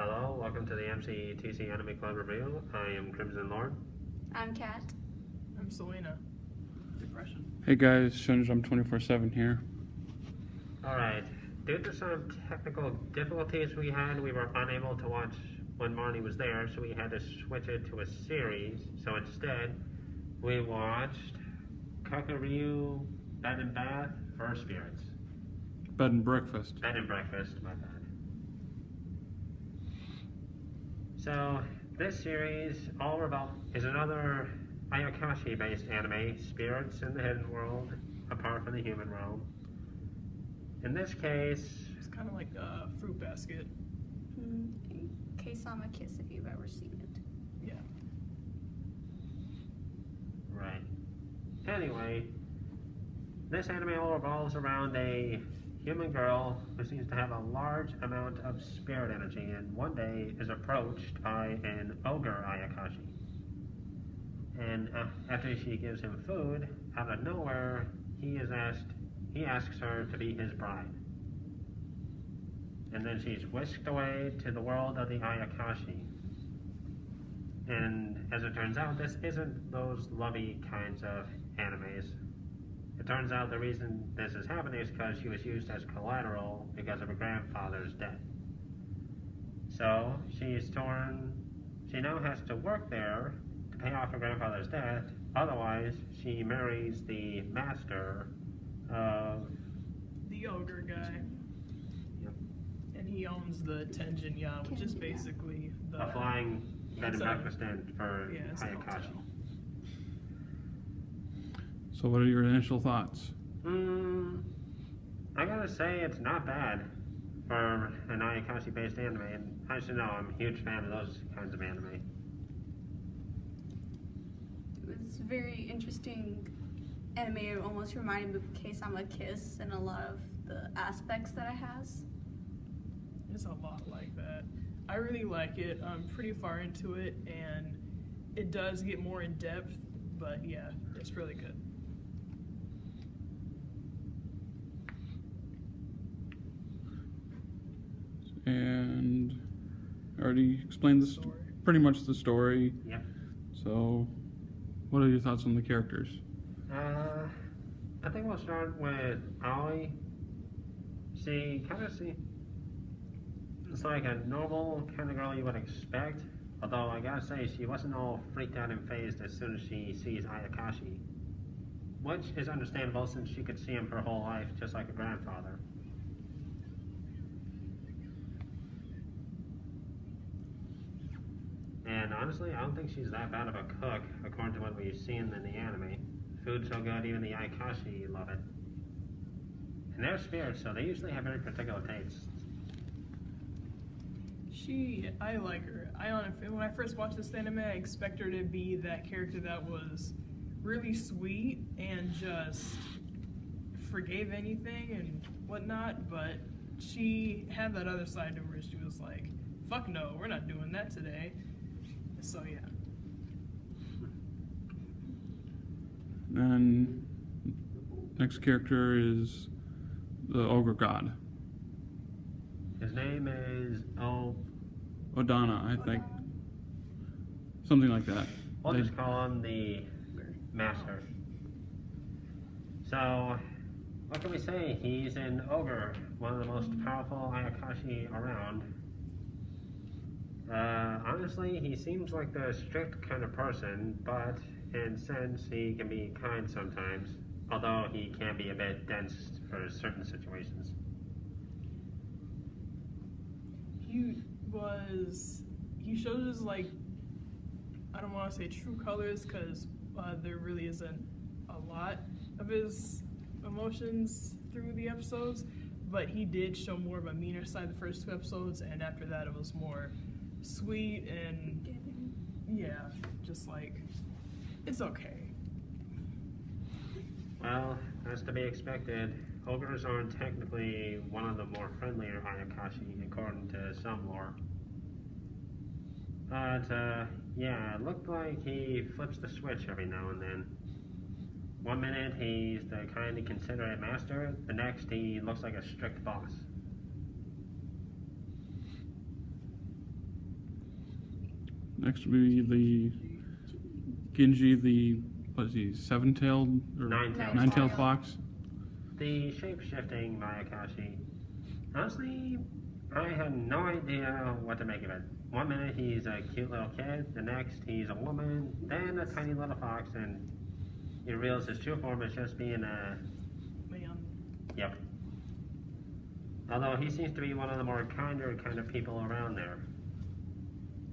Hello, welcome to the MCTC Anime Club Review. I am Crimson Lord. I'm Kat. I'm Selena. Depression. Hey guys, I'm 24/7 here. Alright, due to some technical difficulties we had, we were unable to watch when Marnie was there, so we had to switch it to a series. So instead, we watched Kakuriyo Bed and Bath for Spirits. Bed and breakfast. Bed and Breakfast, my bad. So, this series, All Revolt, is another Ayakashi-based anime, spirits in the hidden world, apart from the human realm. In this case... It's kind of like a fruit basket. K-sama Kiss, if you've ever seen it. Yeah. Right. Anyway, this anime all revolves around a human girl who seems to have a large amount of spirit energy and one day is approached by an ogre Ayakashi. And after she gives him food, out of nowhere, he asks her to be his bride. And then she's whisked away to the world of the Ayakashi. And as it turns out, this isn't those lovey kinds of animes. It turns out the reason this is happening is because she was used as collateral because of her grandfather's death. So she now has to work there to pay off her grandfather's death, otherwise she marries the master of... The ogre guy. Yep. And he owns the Tenjin Yacht, which is basically the... a flying bed and breakfast inn for it's an Ayakashi. hotel. So what are your initial thoughts? I gotta say it's not bad for an Ayakashi-based anime, and I should know I'm a huge fan of those kinds of anime. It was very interesting anime. It almost reminded me of K-sama Kiss and a lot of the aspects that it has. It's a lot like that. I really like it. I'm pretty far into it, and it does get more in depth, but yeah, it's really good. And I already explained this, pretty much the story. Yep. So, what are your thoughts on the characters? I think we'll start with Aoi. She kind of it's like a normal kind of girl you would expect, although I gotta say she wasn't all freaked out and phased as soon as she sees Ayakashi, which is understandable since she could see him her whole life just like her grandfather. And honestly, I don't think she's that bad of a cook, according to what we've seen in the anime. Food's so good, even the Ayakashi love it. And they're spirits, so they usually have very particular tastes. I like her. When I first watched this anime, I expected her to be that character that was really sweet and just forgave anything and whatnot, but she had that other side to her where she was like, fuck no, we're not doing that today. So yeah. And next character is the ogre god. His name is Odana, I think. Something like that. We'll just call him the Master. So, what can we say? He's an ogre, one of the most powerful Ayakashi around. Honestly, he seems like the strict kind of person, but in a sense, he can be kind sometimes, although he can be a bit dense for certain situations. He shows his, like, I don't want to say true colors because there really isn't a lot of his emotions through the episodes, but he did show more of a meaner side the first 2 episodes, and after that it was more sweet and yeah, just like, it's okay. Well, as to be expected, ogres aren't technically one of the more friendlier Ayakashi, according to some lore. But, yeah, it looked like he flips the switch every now and then. One minute he's the kind of considerate master, the next he looks like a strict boss. Next would be the Genji, the, what is he, seven-tailed or Nine-tailed nine-tailed fox. fox? The shape-shifting Mayakashi. Honestly, I had no idea what to make of it. One minute he's a cute little kid, the next he's a woman, then a tiny little fox, and he reveals his true form is just being a... Man. Yep. Although he seems to be one of the more kinder kind of people around there,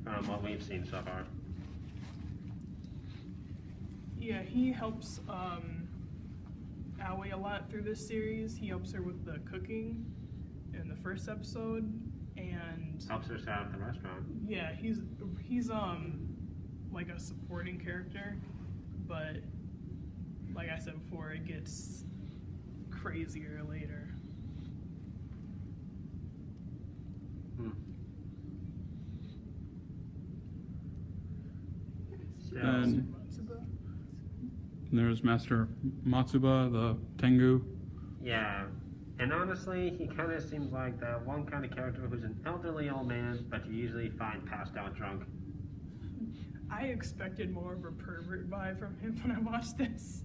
from what we've seen so far. Yeah, he helps Aoi a lot through this series. He helps her with the cooking in the first episode, and Helps her set up the restaurant. yeah, he's like a supporting character, but like I said before, it gets crazier later. So, And there's Master Matsuba, the Tengu. yeah. And honestly, he kind of seems like the one kind of character who's an elderly old man, but you usually find passed out drunk. I expected more of a pervert vibe from him when I watched this.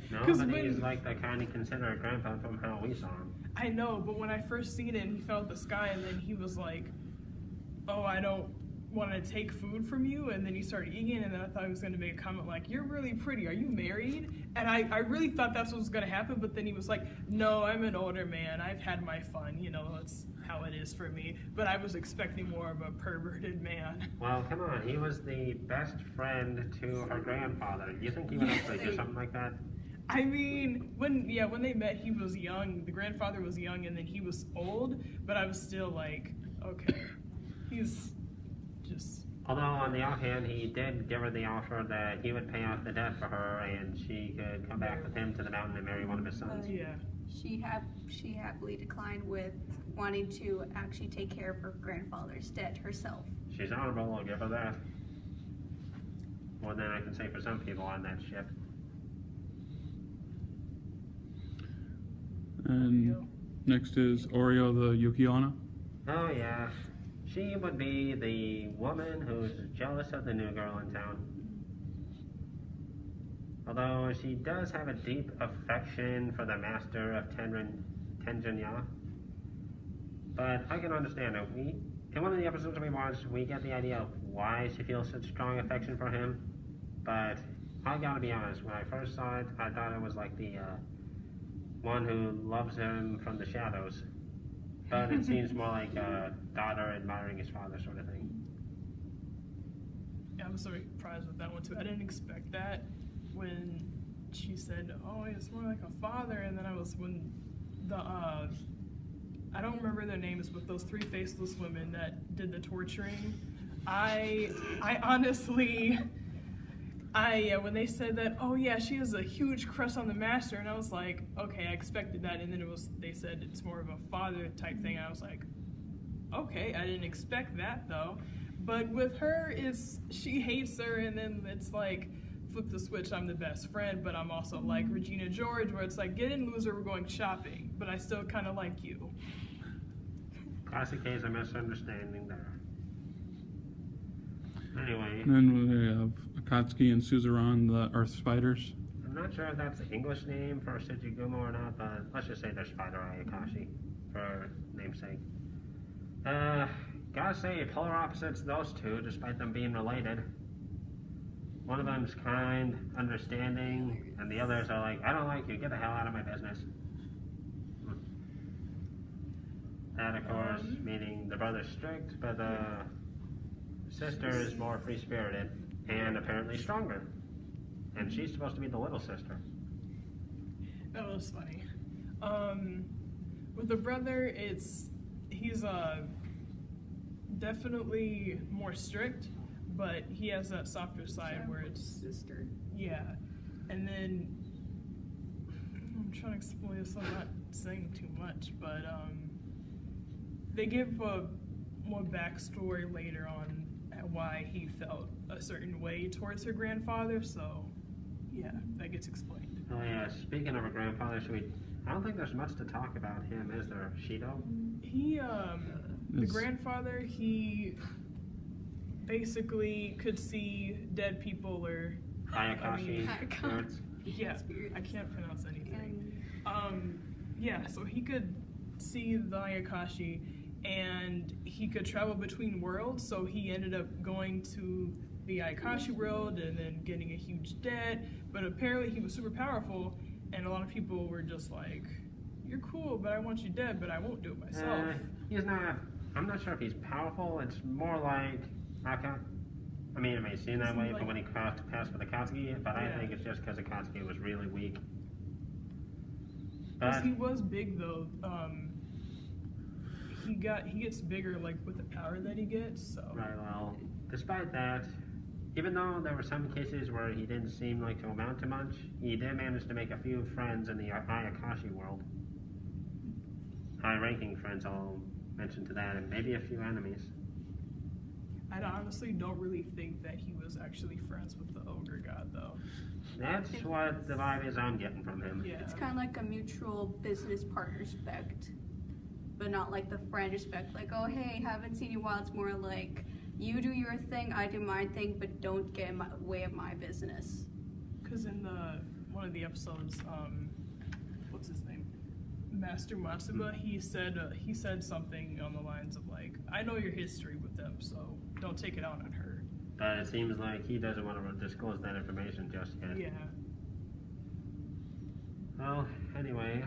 No, 'Cause but when- he's like the kind of consider a grandpa from how we saw him. I know, but when I first seen it and he fell at the sky and then he was like, oh, I don't want to take food from you, and then he started eating, and then I thought he was going to make a comment like, you're really pretty, are you married? And I really thought that's what was going to happen, but then he was like, no, I'm an older man, I've had my fun, you know, that's how it is for me. But I was expecting more of a perverted man. Well, come on, he was the best friend to her grandfather. You think he would actually do something like that? I mean, when they met, he was young, the grandfather was young, and then he was old, but I was still like, okay, he's just... Although, on the other hand, he did give her the offer that he would pay off the debt for her and she could come back with him to the mountain and marry one of his sons. Yeah. She happily declined with wanting to actually take care of her grandfather's debt herself. She's honorable, I'll give her that. More than I can say for some people on that ship. And next is Oreo, the Yukiona. Oh yeah, she would be the woman who's jealous of the new girl in town. Although she does have a deep affection for the master of Tenjinya. But I can understand it. In one of the episodes we watched, we get the idea of why she feels such strong affection for him. But I gotta be honest, when I first saw it, I thought it was like the one who loves him from the shadows. But it seems more like a daughter admiring his father sort of thing. Yeah, I was so surprised with that one too. I didn't expect that when she said, oh, it's more like a father, and then when the, I don't remember their names, but those three faceless women that did the torturing, I honestly, when they said that, oh yeah, she has a huge crush on the master, and I was like, okay, I expected that, and then they said it's more of a father type thing, and I was like, okay, I didn't expect that though. But with her, she hates her, and then it's like, flip the switch, I'm the best friend, but I'm also like Regina George, where it's like, get in, loser, we're going shopping, but I still kind of like you. Classic case of misunderstanding there. Anyway, And then we have Akatsuki and Suzerain, the Earth Spiders. I'm not sure if that's the English name for Shichigumo or not, but let's just say they're Spider Ayakashi for namesake. Gotta say, polar opposites those two, despite them being related. One of them's kind, understanding, and the others are like, I don't like you, get the hell out of my business. That, of course, meaning the brother's strict, but the sister is more free-spirited and apparently stronger. And she's supposed to be the little sister. That was funny. With the brother, he's definitely more strict, but he has that softer side where it's sister. yeah. And then I'm trying to explain this. I'm not saying too much, but they give more backstory later on at why he felt a certain way towards her grandfather. So yeah, that gets explained. Oh yeah, speaking of her grandfather, I don't think there's much to talk about him, is there? Shido? He, the It's- grandfather, he basically could see dead people or Ayakashi spirits. yeah, Spirits. I can't pronounce anything. And Yeah, so he could see the Ayakashi, and he could travel between worlds. So he ended up going to the Ayakashi world and then getting a huge debt. But apparently he was super powerful, and a lot of people were just like, "You're cool, but I want you dead, but I won't do it myself." He's not. I'm not sure if he's powerful. It's more like I mean, it may seem that way, but when he passed with Akatsuki, but I think it's just because Akatsuki was really weak. Because he was big though. He gets bigger like with the power that he gets. So. Right. Well, despite that, even though there were some cases where he didn't seem like to amount to much, he did manage to make a few friends in the Ayakashi world. High-ranking friends, I'll mention to that, and maybe a few enemies. I honestly don't really think that he was actually friends with the ogre god, though. That's what the vibe is I'm getting from him. Yeah. it's kind of like a mutual business partner respect, but not like the friend respect. Like, oh hey, haven't seen you in a while. It's more like you do your thing, I do my thing, but don't get in my way of my business. Because in one of the episodes, what's his name? Master Matsuba, he said something on the lines of like, "I know your history with them, so don't take it out on her." But it seems like he doesn't want to disclose that information just yet. Yeah. Well, anyway,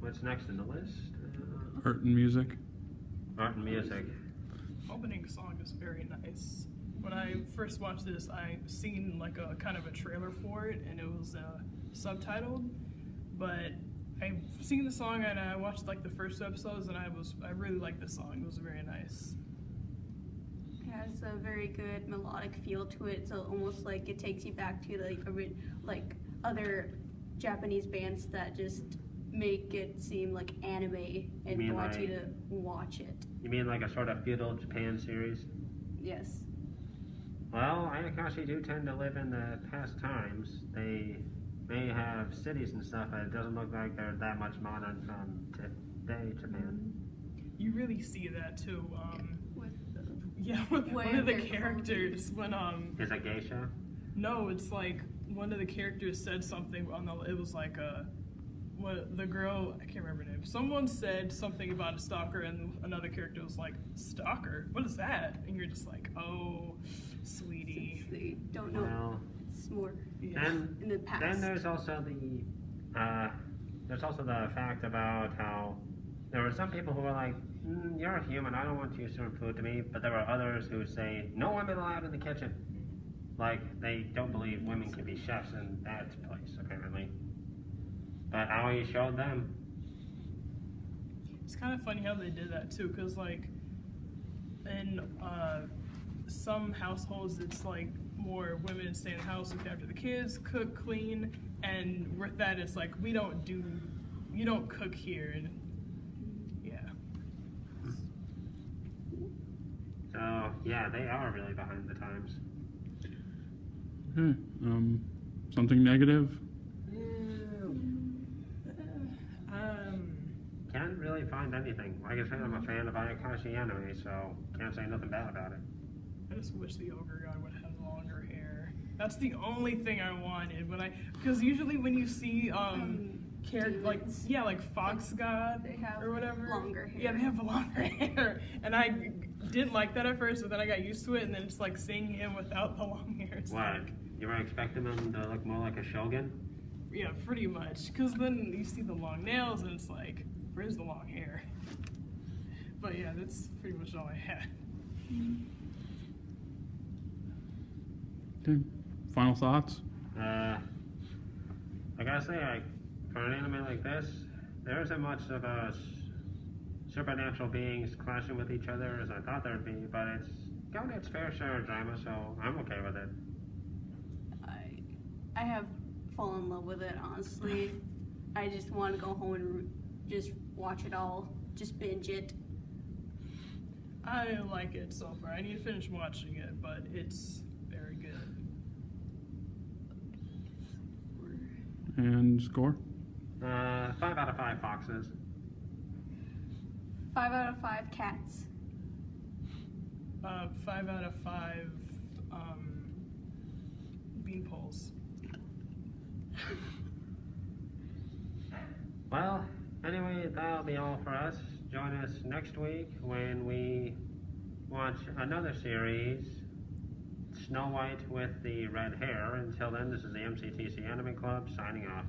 what's next in the list? Art and music. Art and music. Opening song is very nice. When I first watched this, I seen like a kind of a trailer for it, and it was subtitled. But I've seen the song and I watched like the first episodes, and I really liked the song. It was very nice. It has a very good melodic feel to it. So almost like it takes you back to like other Japanese bands that just make it seem like anime and want you to watch it. You mean like a sort of feudal Japan series? Yes. Well, Ayakashi do tend to live in the past times. They may have cities and stuff, but it doesn't look like they're that much modern from today Japan. You really see that too. With With one of the characters when Is it geisha? No, it's like one of the characters said something it was like what the girl, I can't remember her name. Someone said something about a stalker, and another character was like, "Stalker? What is that?" And you're just like, "Oh, sweetie." Since they don't know, Well, it's more Yeah. in the past. then there's also the fact about how there were some people who were like, "You're a human. I don't want you serving food to me." But there were others who say, "No women allowed in the kitchen." Like they don't believe women can be chefs in that place, apparently. But Aoi showed them. It's kind of funny how they did that too, because like in some households it's like more women stay in the house, look after the kids, cook, clean, and with that it's like you don't cook here, and yeah. So yeah, they are really behind the times. Okay. Something negative. Can't really find anything. Like I said, I'm a fan of Ayakashi anime, so can't say nothing bad about it. I just wish the ogre god would have longer hair. That's the only thing I wanted because usually when you see demons. like Fox God They have or whatever, longer hair. Yeah, they have longer hair, and I didn't like that at first, but then I got used to it, and then it's like seeing him without the long hair. It's What? like, You were expecting him to look more like a shogun? yeah, pretty much. Because then you see the long nails, and it's like, where's the long hair? But yeah, that's pretty much all I had. Okay. Final thoughts. I gotta say, like, for an anime like this, there isn't much of a supernatural beings clashing with each other as I thought there'd be, but it's got its fair share of drama, so I'm okay with it. I have fallen in love with it, honestly. I just want to go home and just watch it all, just binge it. I like it so far. I need to finish watching it, but it's very good. And score. 5 out of 5 foxes. 5 out of 5 cats. 5 out of 5 bean poles. Well, anyway, that'll be all for us. Join us next week when we watch another series, Snow White with the Red Hair. Until then, this is the MCTC Anime Club signing off.